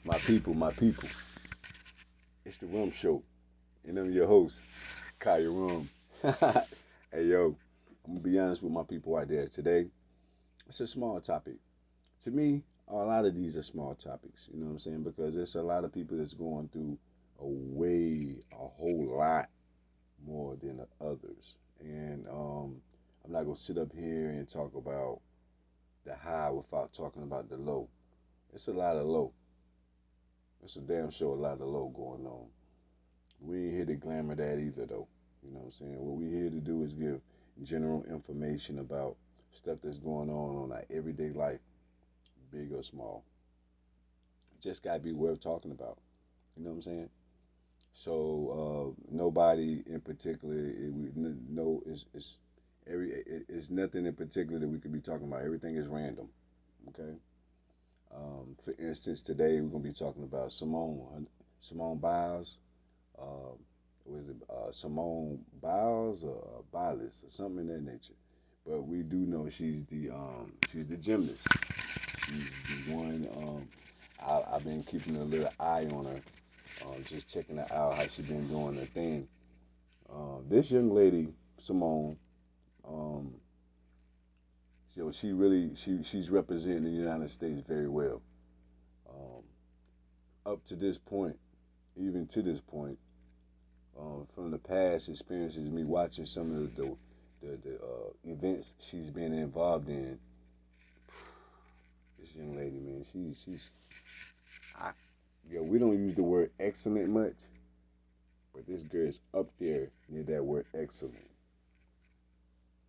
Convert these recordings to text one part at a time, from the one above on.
My people. It's the Rum Show, and I'm your host, Kaya Rum. Hey yo, I'm gonna be honest with my people out there today. It's a small topic. To me, a lot of these are small topics. You know what I'm saying? Because there's a lot of people that's going through a whole lot more than others. And I'm not gonna sit up here and talk about the high without talking about the low. It's a lot of low. It's a damn sure a lot of low going on. We ain't here to glamour that either, though. You know what I'm saying? What we here to do is give general information about stuff that's going on our everyday life, big or small. It just gotta be worth talking about. You know what I'm saying? So nobody in particular, no, it's nothing in particular that we could be talking about. Everything is random. Okay. For instance, today we're gonna be talking about Simone Biles. Uh, was it Simone Biles or Biles or something in that nature? But we do know she's the gymnast. She's the one. I've been keeping a little eye on her, just checking her out how she been doing her thing. This young lady Simone, um, she really she's representing the United States very well. Um, Up to this point, even to this point, from the past experiences, me watching some of the events she's been involved in. This young lady, man, she's I, we don't use the word excellent much, but this girl is up there near that word excellent.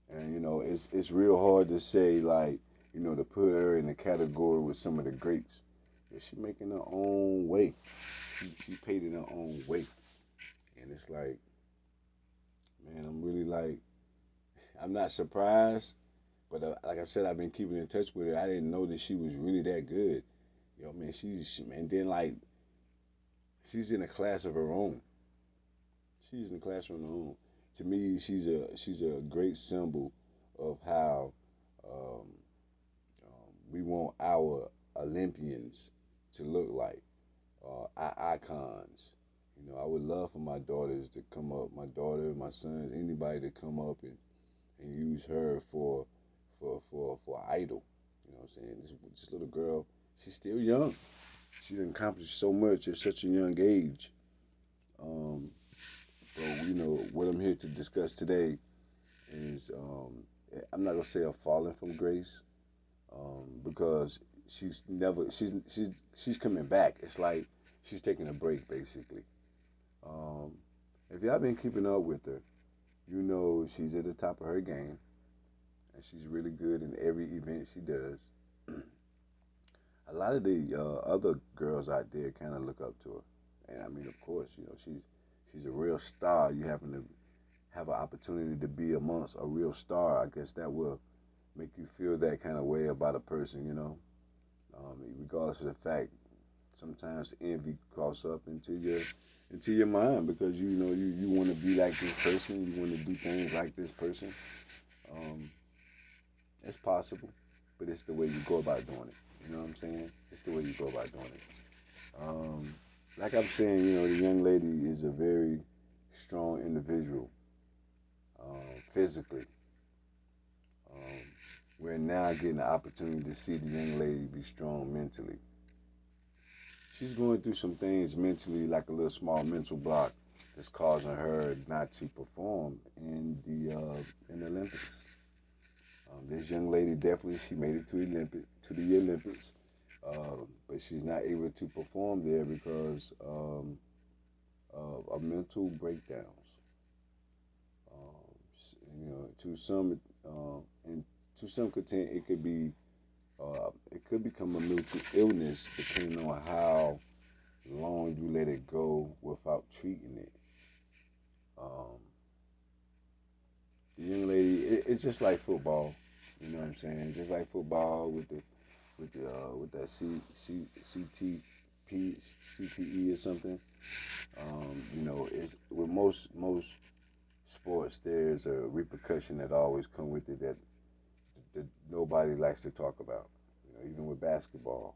And it's real hard to say like to put her in the category with some of the greats. Yeah, she making her own way. She paid in her own way, and it's like, man, I'm really like, I'm not surprised, but like I said, I've been keeping in touch with her. I didn't know that she was really that good. Man, and then like she's in a class of her own. She's in a class of her own. To me, she's a great symbol of how um, we want our Olympians to look like, our icons. I would love for my daughters to come up, my daughter, my sons, anybody to come up and use her for idol. You know what I'm saying? This little girl, she's still young. She's accomplished so much at such a young age. Um, so what I'm here to discuss today is I'm not gonna say a falling from grace, because she's coming back. It's like she's taking a break basically. Um, if y'all been keeping up with her, she's at the top of her game, and she's really good in every event she does. A lot of the other girls out there kind of look up to her, and I mean, of course, she's a real star. You happen to have an opportunity to be amongst a real star. I guess that will make you feel that kind of way about a person. Regardless of the fact, sometimes envy cross up into your mind because you want to be like this person, you want to do things like this person. Um, it's possible, but it's the way you go about doing it. You know what I'm saying? It's the way you go about doing it. Um, like I'm saying, the young lady is a very strong individual, physically. Um, we're now getting the opportunity to see the young lady be strong mentally. She's going through some things mentally, like a little small mental block that's causing her not to perform in the Olympics. This young lady definitely she made it to the Olympics, but she's not able to perform there because of mental breakdowns. To some, and to some content, it could become a mental illness depending on how long you let it go without treating it. Um, the young lady, it's just like football. You know what I'm saying? Just like football with that CTE or something. It's with most sports. There's a repercussion that always come with it that nobody likes to talk about. Even with basketball,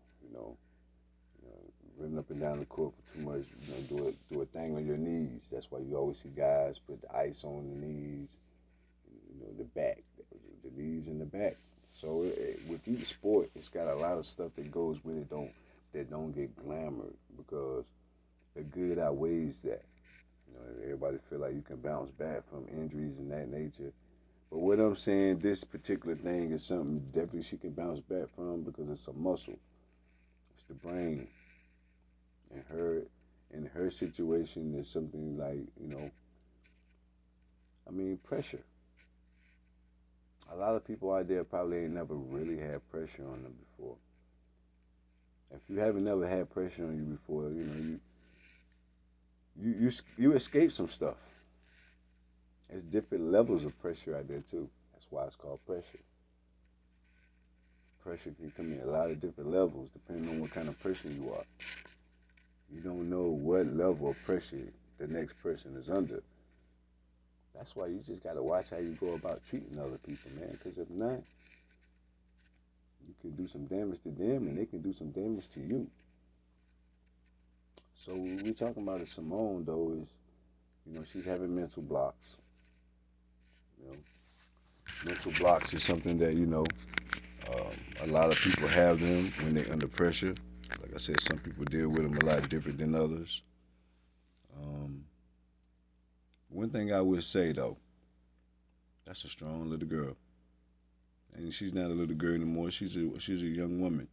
up and down the court for too much. Do a thing on your knees. That's why you always see guys put the ice on the knees. The back, the knees and the back. So with each sport, it's got a lot of stuff that goes with it. Don't get glamored because the good outweighs that. Everybody feel like you can bounce back from injuries and that nature. But what I'm saying, this particular thing is something definitely she can bounce back from because it's a muscle. It's the brain. And in her situation is something like, pressure. A lot of people out there probably ain't never really had pressure on them before. If you haven't never had pressure on you before, you escape some stuff. There's different levels of pressure out there too. That's why it's called pressure. Pressure can come in a lot of different levels depending on what kind of person you are. You don't know what level of pressure the next person is under. That's why you just gotta watch how you go about treating other people, man. Because if not, you can do some damage to them, and they can do some damage to you. So what we're talking about is Simone, though, is she's having mental blocks. You know, mental blocks is something that a lot of people have them when they're under pressure. Like I said, some people deal with them a lot different than others. One thing I would say though, that's a strong little girl, and she's not a little girl anymore. She's a young woman.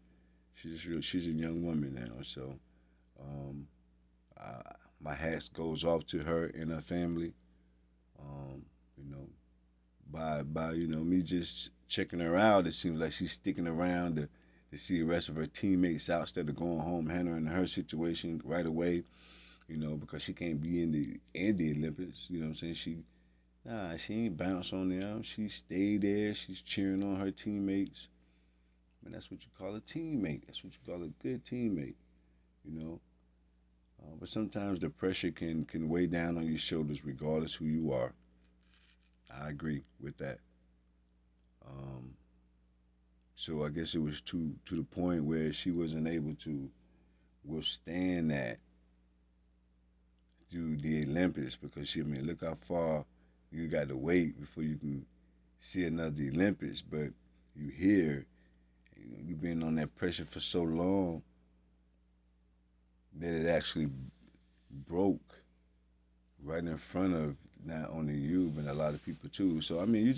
She's a young woman now. So, my hat goes off to her and her family. Um, you know, by me just checking her out, it seems like she's sticking around to see the rest of her teammates out instead of going home, handling her situation right away. Because she can't be in the Olympics. You know what I'm saying? She ain't bounce on them. She stayed there. She's cheering on her teammates. And that's what you call a teammate. That's what you call a good teammate. You know. But sometimes the pressure can weigh down on your shoulders, regardless who you are. I agree with that. Um, so I guess it was to the point where she wasn't able to withstand that through the Olympics because look how far you got to wait before you can see another Olympics. But you hear, you've been on that pressure for so long that it actually broke right in front of not only you but a lot of people too. So you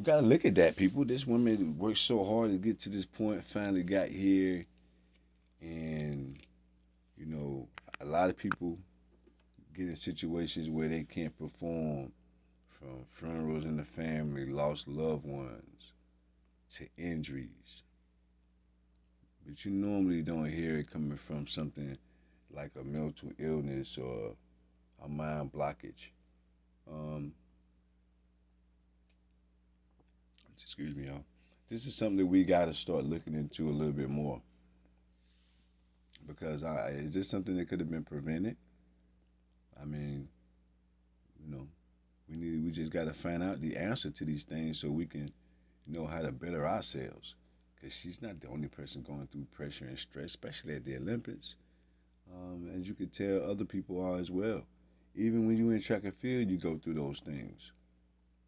gotta look at that, people. This woman worked so hard to get to this point, finally got here, and a lot of people get in situations where they can't perform, from funerals in the family, lost loved ones, to injuries. But you normally don't hear it coming from something like a mental illness or a mind blockage. Um, excuse me, y'all. This is something that we got to start looking into a little bit more because is this something that could have been prevented? I mean, you know, we just got to find out the answer to these things so we can know how to better ourselves. Because she's not the only person going through pressure and stress, especially at the Olympics. As you can tell, other people are as well. Even when you're in track and field, you go through those things.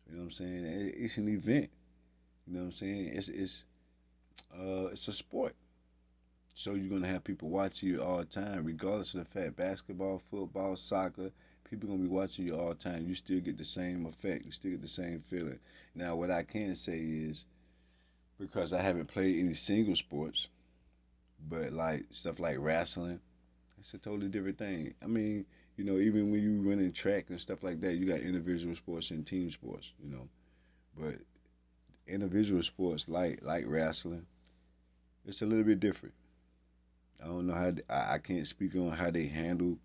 You know what I'm saying? It's an event. You know what I'm saying? It's a sport. So you're gonna have people watching you all the time, regardless of the fact, basketball, football, soccer, people gonna be watching you all the time. You still get the same effect. You still get the same feeling. Now, what I can say is, because I haven't played any single sports, but like stuff like wrestling, it's a totally different thing. I mean, even when you run in track and stuff like that, you got individual sports and team sports, But individual sports like wrestling, it's a little bit different. I don't know I can't speak on how they handle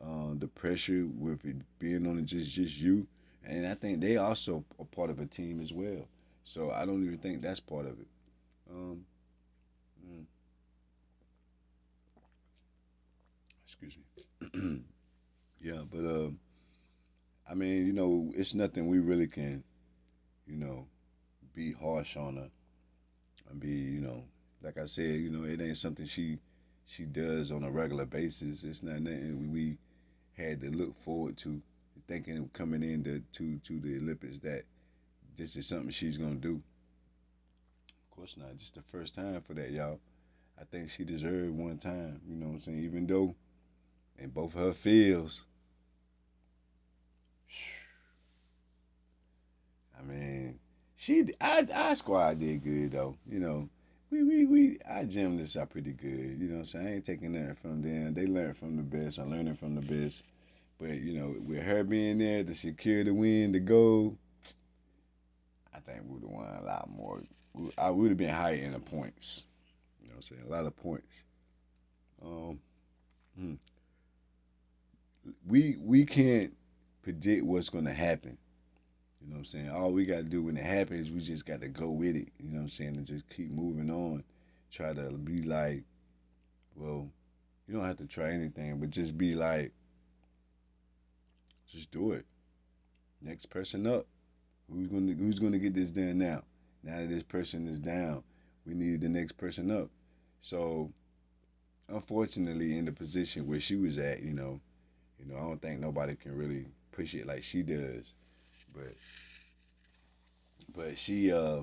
the pressure with it being on just you, and I think they also are part of a team as well. So I don't even think that's part of it. Um, mm, excuse me. Yeah, but it's nothing we really can, you know, be harsh on her and be, like I said, it ain't something she does on a regular basis. It's not nothing we had to look forward to, thinking coming into to the Olympics that this is something she's gonna do. Of course not. Just the first time for that, y'all. I think she deserved one time. You know what I'm saying? Even though in both of her fields, I mean, our squad did good though. You know, our gymnasts are pretty good. You know what I'm saying? I ain't taking nothing from them. They learn from the best. I'm learning from the best. But you know, with her being there to secure the win, the goal, I think we would have won a lot more. I would have been higher in the points. You know what I'm saying? A lot of points. Um, hmm. we can't predict what's gonna happen. You know what I'm saying? All we gotta do when it happens, we just gotta go with it. You know what I'm saying? And just keep moving on. Try to be like, well, you don't have to try anything, but just be like, just do it. Next person up. Who's gonna get this done now? Now that this person is down, we need the next person up. So unfortunately, in the position where she was at, I don't think nobody can really push it like she does. But she, I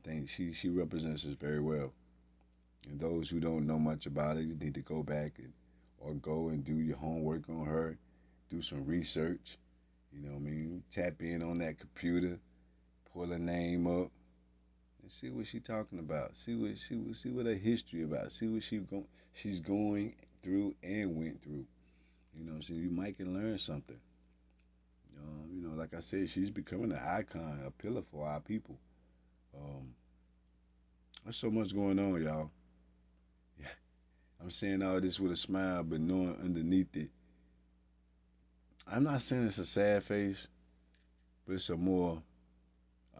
think she represents us very well. And those who don't know much about it, you need to go back or go and do your homework on her, do some research. You know what I mean? Tap in on that computer, pull her name up, and see what she's talking about. See what her history about. See what she's going through and went through. You know what I'm saying? You might can learn something. Like I said, she's becoming an icon, a pillar for our people. Um, there's so much going on, y'all. Yeah. I'm saying all this with a smile, but knowing underneath it, I'm not saying it's a sad face, but it's a more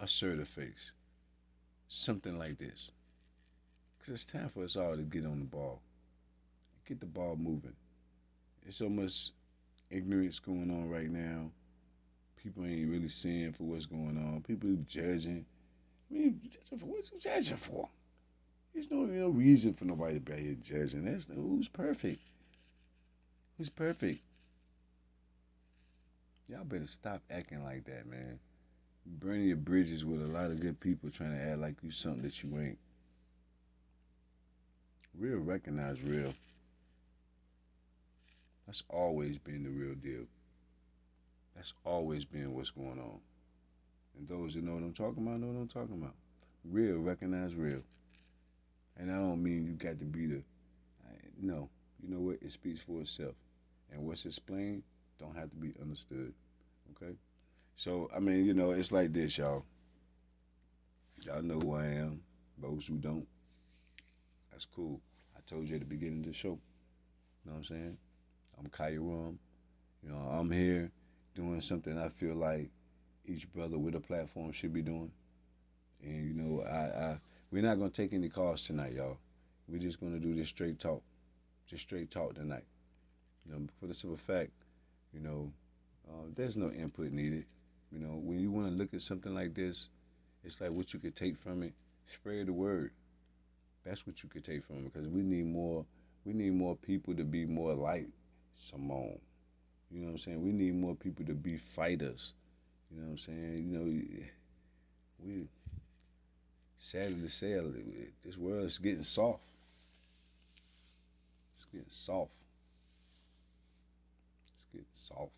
assertive face. Something like this. Because it's time for us all to get on the ball. Get the ball moving. There's so much ignorance going on right now. People ain't really seeing for what's going on. People judging. I mean, judging for what's judging for? There's no reason for nobody to be out here judging. Who's perfect? Who's perfect? Y'all better stop acting like that, man. Burning your bridges with a lot of good people trying to act like you something that you ain't. Real recognize real. That's always been the real deal. That's always been what's going on. And those that know what I'm talking about know what I'm talking about. Real recognize real. And I don't mean you got to be no. You know what? It speaks for itself. And what's explained don't have to be understood. Okay? So, I mean, it's like this, y'all. Y'all know who I am. Those who don't, that's cool. I told you at the beginning of the show. You know what I'm saying? I'm Kaya Rum. I'm here doing something I feel like each brother with a platform should be doing. And we're not gonna take any calls tonight, y'all. We're just gonna do this straight talk, just straight talk tonight. For the simple fact, there's no input needed. When you want to look at something like this, it's like what you could take from it. Spread the word. That's what you could take from it because we need more. We need more people to be more like Simone. You know what I'm saying? We need more people to be fighters. You know what I'm saying? We sadly to say this world is getting soft. It's getting soft. It's getting soft.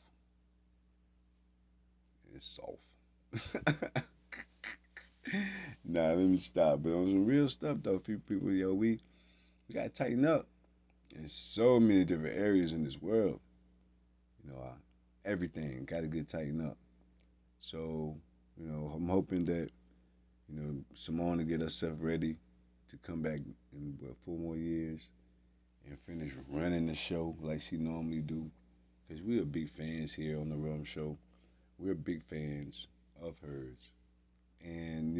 It's soft. Nah, let me stop. But on some real stuff though, people, we gotta tighten up in so many different areas in this world. Everything gotta get tightened up. So, I'm hoping that, Simone to get herself ready to come back in 4 more years and finish running the show like she normally do. Because we are big fans here on the Rum Show. We're big fans of hers. And,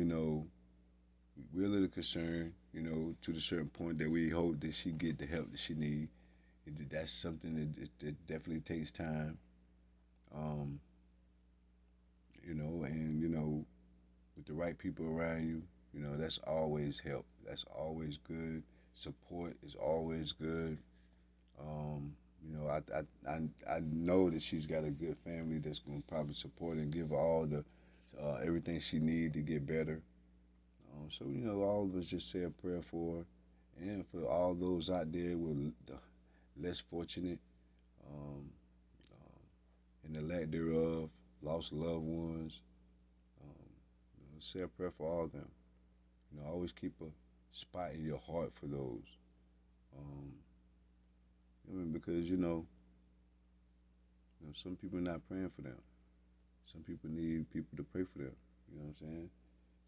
we're a little concerned, to the certain point that we hope that she get the help that she need. That's something that definitely takes time. Um, with the right people around you, that's always help. That's always good. Support is always good. Um, I know that she's got a good family that's gonna probably support and give her all the everything she needs to get better. So all of us just say a prayer for her, and for all those out there with the less fortunate, um, and the lack thereof, lost loved ones. Um, say a prayer for all of them. Always keep a spot in your heart for those. Um, because some people are not praying for them. Some people need people to pray for them. You know what I'm saying?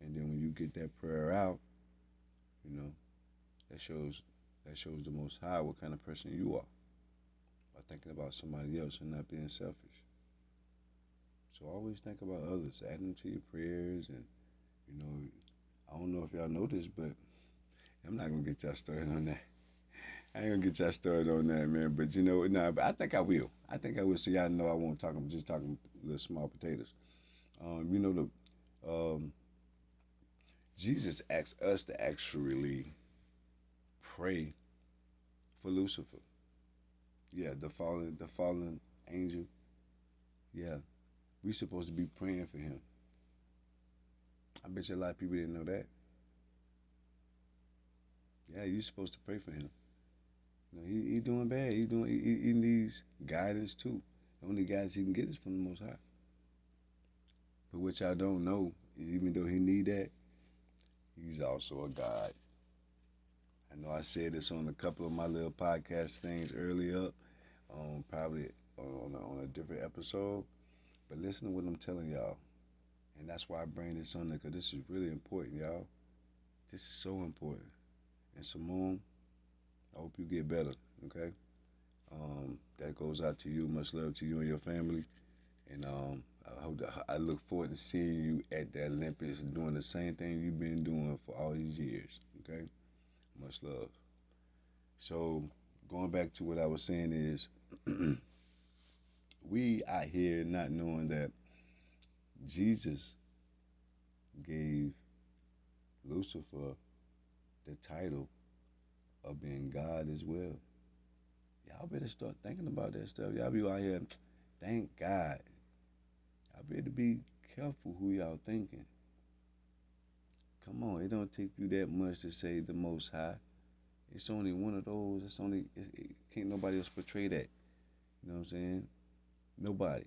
And then when you get that prayer out, you know that shows the Most High what kind of person you are by thinking about somebody else and not being selfish. So always think about others. Add them to your prayers, and you know I don't know if y'all know this, but I'm not gonna get y'all started on that. I ain't gonna get y'all started on that, man. But but I think I will. I think I will. So y'all know I won't talk. I'm just talking little small potatoes. The Jesus asked us to actually pray for Lucifer. Yeah, the fallen angel. Yeah, we supposed to be praying for him. I bet you a lot of people didn't know that. Yeah, you supposed to pray for him. He doing bad. He needs guidance too. The only guidance he can get is from the Most High. But what y'all don't know, even though he need that, he's also a God. I know I said this on a couple of my little podcast things earlier, probably on a different episode. But listen to what I'm telling y'all, and that's why I bring this on there, because this is really important, y'all. This is so important. And Simone, I hope you get better. Okay. That goes out to you. Much love to you and your family. And I look forward to seeing you at the Olympics doing the same thing you've been doing for all these years. Okay? Much love. So, going back to what I was saying is, we out here not knowing that Jesus gave Lucifer the title of being God as well. Y'all better start thinking about that stuff. Y'all be out here, thank God. Y'all better be careful who y'all thinking. Come on, it don't take you that much to say the Most High. It's only one of those. Can't nobody else portray that. You know what I'm saying? Nobody.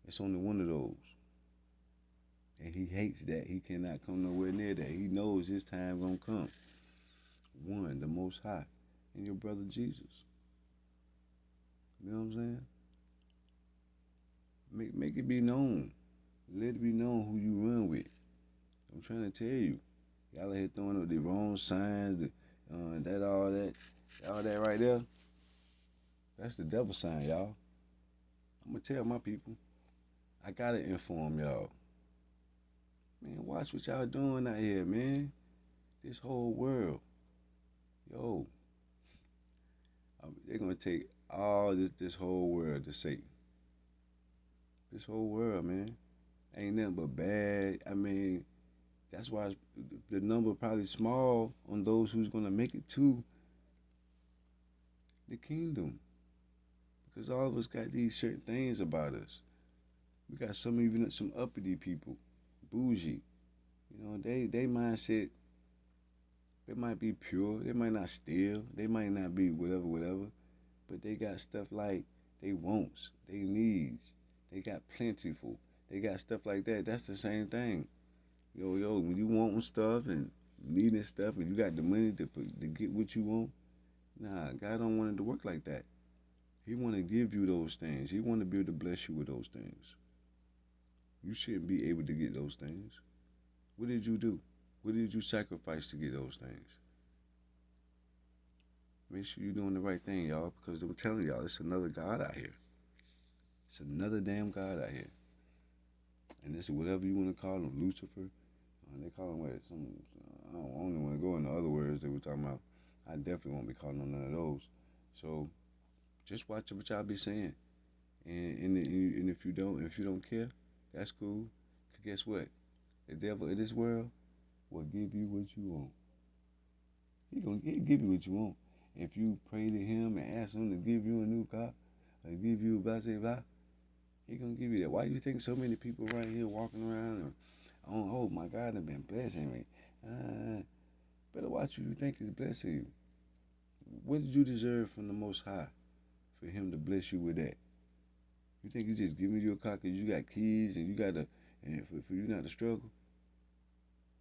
It's only one of those. And he hates that. He cannot come nowhere near that. He knows his time gonna come. One, the Most High, and your brother Jesus. You know what I'm saying? Make it be known. Let it be known who you run with. I'm trying to tell you. Y'all out here throwing up the wrong signs, all that right there. That's the devil sign, y'all. I'm gonna tell my people. I gotta inform y'all. Man, watch what y'all doing out here, man. This whole world. Yo, they're gonna take all this whole world to Satan. This whole world, man. Ain't nothing but bad. I mean, that's why the number probably small on those who's gonna make it to the kingdom. Because all of us got these certain things about us. We got some uppity people, bougie. They mindset, they might be pure, they might not steal, they might not be whatever, but they got stuff like they wants, they needs, they got plentiful, they got stuff like that. That's the same thing. When you wanting stuff and needing stuff and you got the money to get what you want, nah, God don't want it to work like that. He want to give you those things. He want to be able to bless you with those things. You shouldn't be able to get those things. What did you do? What did you sacrifice to get those things? Make sure you're doing the right thing, y'all, because I'm telling y'all, it's another God out here. It's another damn God out here. And this is whatever you want to call him, Lucifer. They call him what? I don't even want to go into other words that we're talking about. I definitely won't be calling him none of those. So just watch what y'all be saying. And if you don't care, that's cool. 'Cause guess what? The devil in this world will give you what you want. He'll give you what you want. If you pray to him and ask him to give you a new car, or give you a blah, blah, blah, he gonna give you that. Why do you think so many people right here walking around and, oh my God, they've been blessing me? Better watch who you think is blessing you. What did you deserve from the Most High for him to bless you with that? You think he's just giving you a car because you got kids and you got to, and for you not to struggle?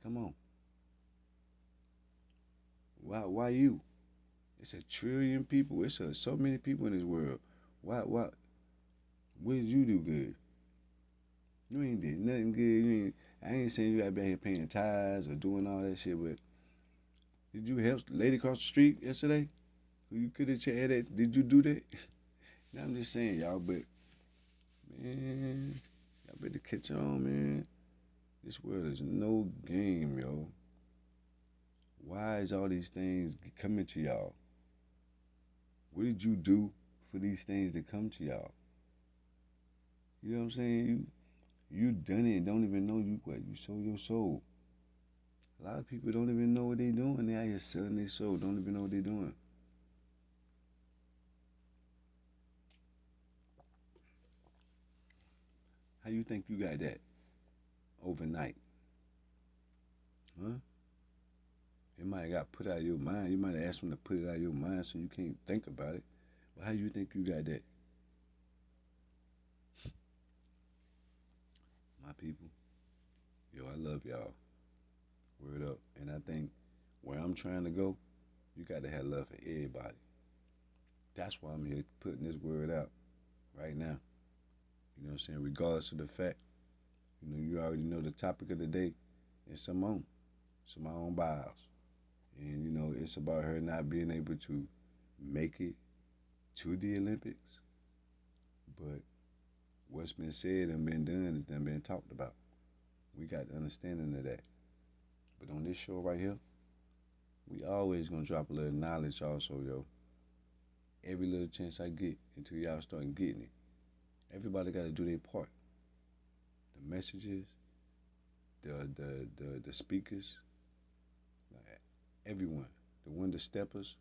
Come on. Why you? It's a trillion people. So many people in this world. Why? What did you do good? You ain't did nothing good. I ain't saying you got to be here paying tithes or doing all that shit, but did you help the lady across the street yesterday? Who you could have had that? Did you do that? Now I'm just saying, y'all, but man, y'all better catch on, man. This world is no game, yo. Why is all these things coming to y'all? What did you do for these things to come to y'all? You know what I'm saying? You done it and don't even know you sold your soul. A lot of people don't even know what they doing. They out here selling their soul, don't even know what they doing. How you think you got that overnight? Huh? It might have got put out of your mind. You might have asked them to put it out of your mind so you can't think about it. But how you think you got that? My people, yo, I love y'all. Word up. And I think where I'm trying to go, you got to have love for everybody. That's why I'm here putting this word out right now. You know what I'm saying? Regardless of the fact, you already know the topic of the day is Simone Biles. And, it's about her not being able to make it to the Olympics. But what's been said and been done has done been talked about. We got the understanding of that. But on this show right here, we always gonna drop a little knowledge also, yo. Every little chance I get until y'all start getting it. Everybody gotta do their part. The messages, the speakers, everyone. The window steppers,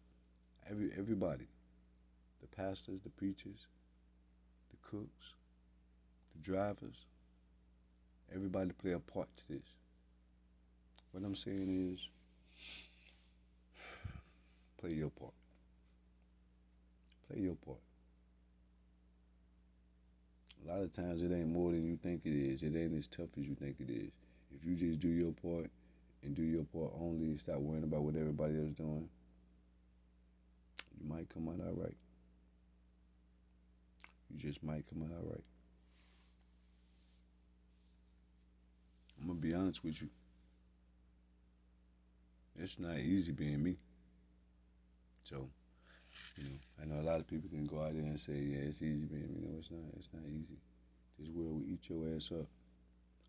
everybody. The pastors, the preachers, the cooks, the drivers. Everybody play a part to this. What I'm saying is, play your part. Play your part. A lot of times it ain't more than you think it is. It ain't as tough as you think it is. If you just do your part and do your part only, stop worrying about what everybody else doing, you might come out all right. You just might come out all right. I'm gonna be honest with you. It's not easy being me. So, I know a lot of people can go out there and say, yeah, it's easy being me. No, it's not. It's not easy. This world will eat your ass up.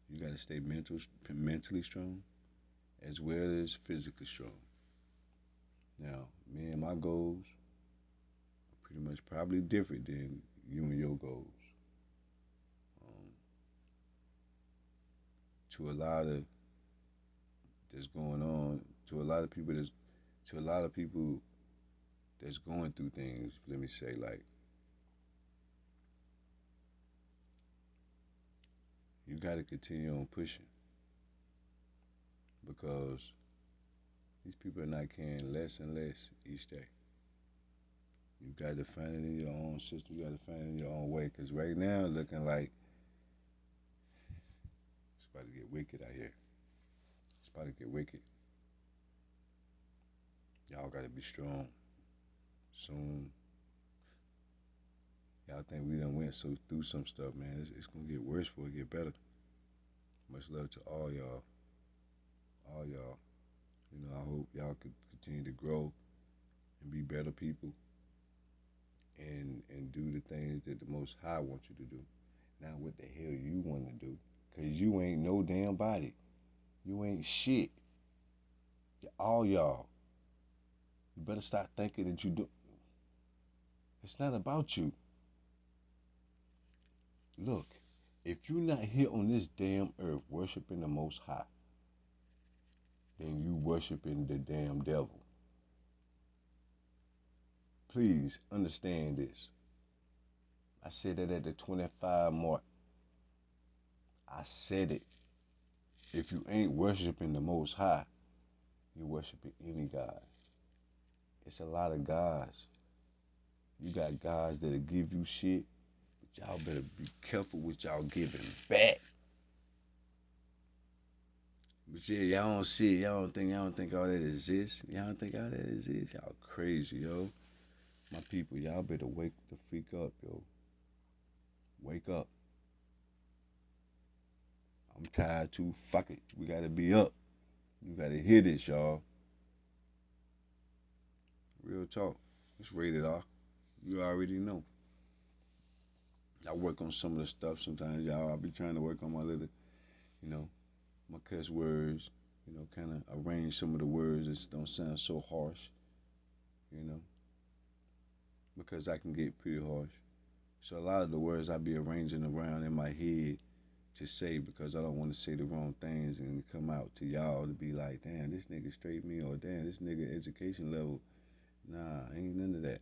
You gotta stay mentally strong as well as physically strong. Now, me and my goals are pretty much probably different than you and your goals. Um, to a lot of that's going on, to a lot of people that's going through things. Let me say, like, you got to continue on pushing because these people are not caring less and less each day. You got to find it in your own system. You got to find it in your own way. Because right now, looking like it's about to get wicked out here. It's about to get wicked. Y'all got to be strong. Soon, y'all think we done went through some stuff, man. It's gonna get worse before it get better. Much love to all y'all. All y'all. I hope y'all could continue to grow and be better people and do the things that the Most High wants you to do. Not what the hell you want to do. Because you ain't no damn body. You ain't shit. All y'all. You better stop thinking that you do. It's not about you. Look, if you're not here on this damn earth worshiping the Most High, then you worshiping the damn devil. please understand this. I said that at the 25 mark. I said it. If you ain't worshiping the Most High, you worshiping any God. It's a lot of gods. You got gods that'll give you shit, but y'all better be careful what y'all giving back. But yeah, y'all don't see it. Y'all don't think all that exists. Y'all don't think all that exists. Y'all crazy, yo. My people, y'all better wake the freak up, yo. Wake up. I'm tired too. Fuck it. We gotta be up. You gotta hear this, y'all. Real talk. It's rated R. You already know. I work on some of the stuff sometimes, y'all. I be trying to work on my little, you know, my cuss words, kind of arrange some of the words that don't sound so harsh, you know, because I can get pretty harsh. So a lot of the words I be arranging around in my head to say because I don't want to say the wrong things and come out to y'all to be like, damn, this nigga straight me, or damn, this nigga education level. Nah, ain't none of that.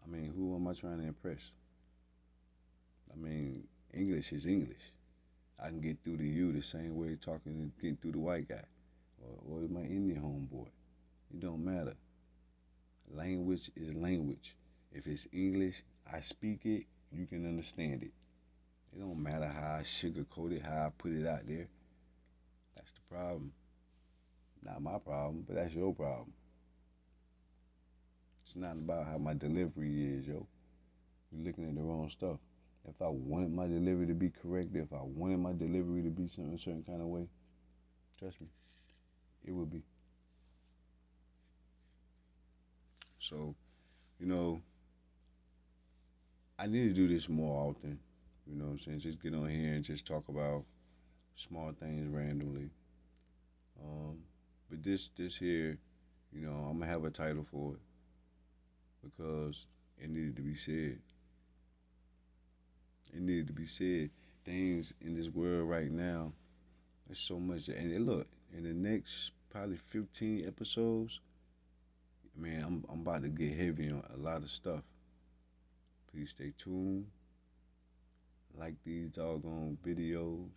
I mean, who am I trying to impress? I mean, English is English. I can get through to you the same way talking and getting through the white guy or my Indian homeboy. It don't matter. Language is language. If it's English, I speak it, you can understand it. It don't matter how I sugarcoat it, how I put it out there. That's the problem. Not my problem, but that's your problem. It's not about how my delivery is, yo. You're looking at the wrong stuff. If I wanted my delivery to be correct, if I wanted my delivery to be a certain kind of way, trust me, it would be. So, you know, I need to do this more often. You know what I'm saying? Just get on here and just talk about small things randomly. But this here, I'm gonna have a title for it because it needed to be said. It needed to be said. Things in this world right now, there's so much. And look, in the next probably 15 episodes, man, I'm about to get heavy on a lot of stuff. Please stay tuned. Like these doggone videos.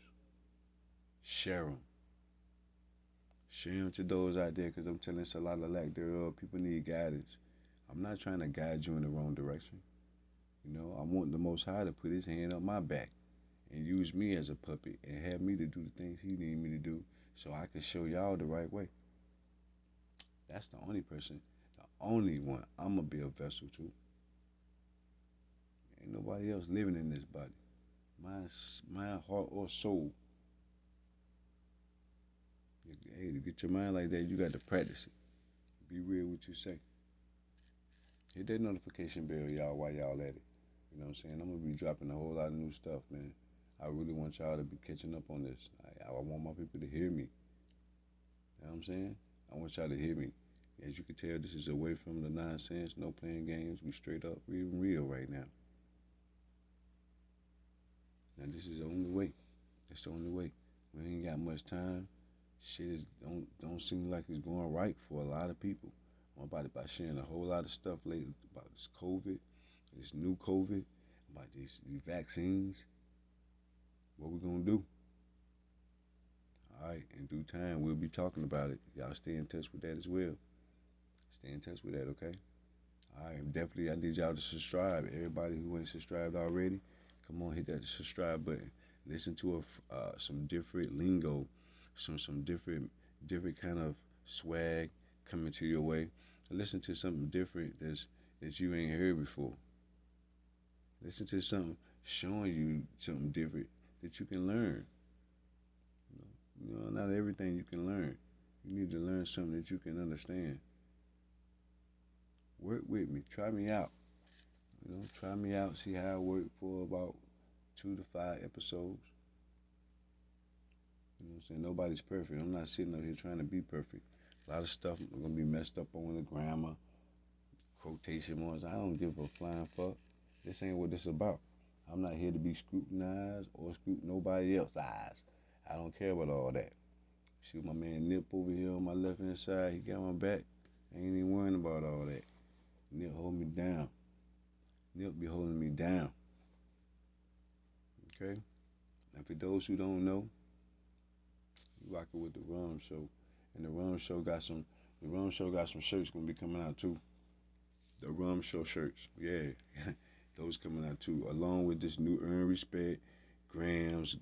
Share them. Share them to those out there because I'm telling it's a lot of lack thereof. People need guidance. I'm not trying to guide you in the wrong direction. I want the Most High to put his hand on my back and use me as a puppet and have me to do the things he need me to do so I can show y'all the right way. That's the only person, the only one I'm going to be a vessel to. Ain't nobody else living in this body. My heart or soul. Hey, to get your mind like that, you got to practice it. Be real with what you say. Hit that notification bell, y'all, while y'all at it. You know what I'm saying? I'm going to be dropping a whole lot of new stuff, man. I really want y'all to be catching up on this. I want my people to hear me. You know what I'm saying? I want y'all to hear me. As you can tell, this is away from the nonsense, no playing games. We straight up, we real right now. Now this is the only way. It's the only way. We ain't got much time. Shit don't seem like it's going right for a lot of people. I'm about to sharing a whole lot of stuff lately about this COVID, this new COVID, about these vaccines. What we gonna do? All right, in due time, we'll be talking about it. Y'all stay in touch with that as well. Stay in touch with that, okay? All right, definitely I need y'all to subscribe. Everybody who ain't subscribed already, come on, hit that subscribe button. Listen to some different lingo, some different kind of swag coming to your way. Listen to something different that you ain't heard before. Listen to something showing you something different that you can learn. Not everything you can learn. You need to learn something that you can understand. Work with me. Try me out. Try me out. See how I work for about 2 to 5 episodes. You know what I'm saying? Nobody's perfect. I'm not sitting up here trying to be perfect. A lot of stuff is going to be messed up on the grammar, quotation marks. I don't give a flying fuck. This ain't what this is about. I'm not here to be scrutinized or scrutinized nobody else's eyes. I don't care about all that. Shoot, my man Nip over here on my left hand side, he got my back. I ain't even worrying about all that. Nip hold me You're holding me down. Okay? And for those who don't know, you rocking with the Rum Show. And the Rum Show got some shirts gonna be coming out too. The Rum Show shirts. Yeah. Those coming out too. Along with this new Earn Respect, Grams.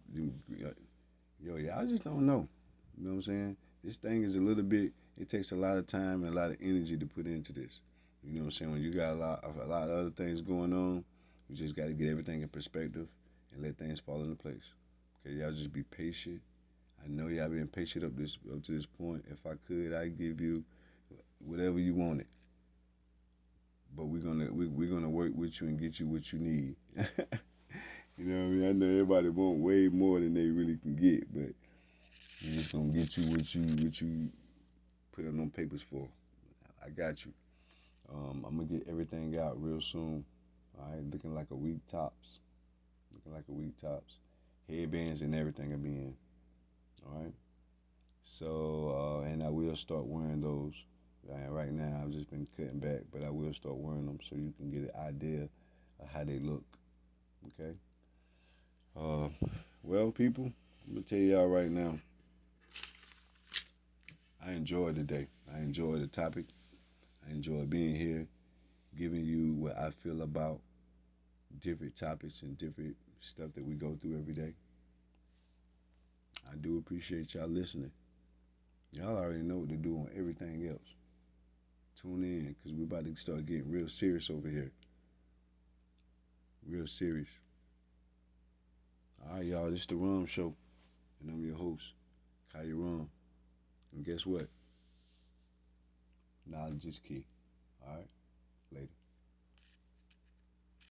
Yo, y'all just don't know. You know what I'm saying? This thing is a little bit, it takes a lot of time and a lot of energy to put into this. You know what I'm saying? When you got a lot of other things going on, you just got to get everything in perspective and let things fall into place. Okay, y'all just be patient. I know y'all been patient up to this point. If I could, I'd give you whatever you wanted. But we're gonna work with you and get you what you need. You know what I mean? I know everybody want way more than they really can get, but we're just gonna get you what you put on them papers for. I got you. I'm gonna get everything out real soon. All right, looking like a week tops. Looking like a week tops. Headbands and everything will be in. All right. So and I will start wearing those. Right now, I've just been cutting back, but I will start wearing them so you can get an idea of how they look. Okay. Uh, well, people, I'm gonna tell y'all right now. I enjoyed the day. I enjoyed the topic. I enjoy being here, giving you what I feel about different topics and different stuff that we go through every day. I do appreciate y'all listening. Y'all already know what to do on everything else. Tune in, because we're about to start getting real serious over here. Real serious. All right, y'all, this is the Rum Show, and I'm your host, Kaya Rum. And guess what? Knowledge is key.